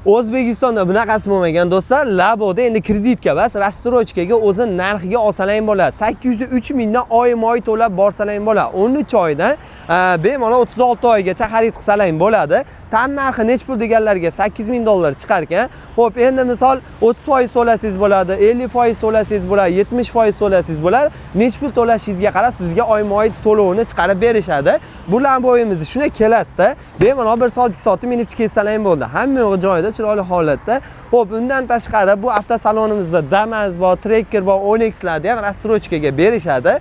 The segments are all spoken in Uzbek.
O'zbekistonda bunaqasi bo'lmagan do'stlar. Laboda endi kreditka emas, rastrojkaga o'zi narxiga olsalang bo'ladi. 803 mingdan oyma-oy to'lab borsalang bo'ladi. 13 oydan bemalol 36 oygacha xarid qilsalang bo'ladi. Tan narxi nech pul deganlarga 8000 dollar chiqar ekan. Xo'p, endi misol 30% to'lasangiz bo'ladi, 50% to'lasangiz bo'ladi, 70% to'lasangiz bo'ladi. Nech pul to'lashingizga qarab sizga oyma-oy to'lovini chiqarib berishadi. Bu Lambo'yimizni shuna kelasizda, bemalol 1 soat 2 soatda minib chiqsalang bo'ldi. Hamma yo'g'i joyida, chiroyli holatda. Xo'p, undan tashqari bu avtosalonimizda Damas bor, Tracker bor, Onex'larni ham rastrojkaga berishadi.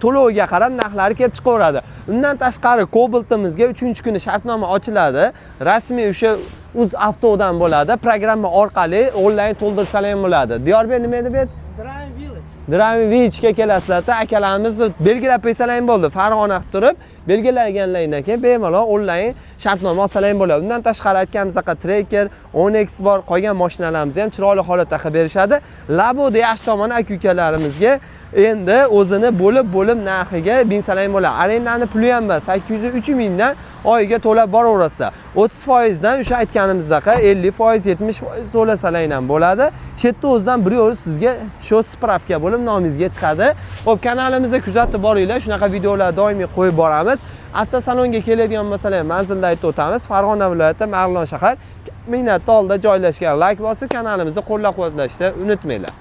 To'lovga qarab narxlari kelib chiqaveradi. Undan tashqari Cobalt'imizga 3-kuni shartnoma ochiladi. Rasmiy o'sha UzAvtodan bo'ladi. Programma orqali onlayn to'ldirsalar ham bo'ladi. Diyorbek nima edi bu? Driving Village'ga kelasizlar-da, akalarimiz belgilab qo'ysalar ham bo'ldi. Farg'ona qilib turib, belgilaganlardan keyin bemalol onlayn shartnoma olsalar ham bo'ladi. Undan tashqari aytganimizdek Tracker, Onex bor, qolgan mashinalarimizni ham chiroyli holatda qilib berishadi. Laboda yaxshi tomoni aka-ukalarimizga endi o'zini bo'lib narxiga binsalang bo'ladi. Arendani puli ham bor, 803 mingdan oyiga to'lab boraverasizlar. 30% dan o'sha aytganimizdek 50%, 70% to'lasalang ham bo'ladi. Shu yerda o'zidan bir yo'l sizga shu spravka bo'lib nomingizga chiqadi. Xo'p, kanalimizda kuzatib boringlar. Shunaqa videolar doimiy qo'yib boramiz. Avtosalonga keladigan masalan manzilda aytib o'tamiz. Farg'ona viloyati Marg'ilon shahar Minat oldida joylashgan. Like bosib, kanalimizni qo'llab-quvvatlashni unutmanglar.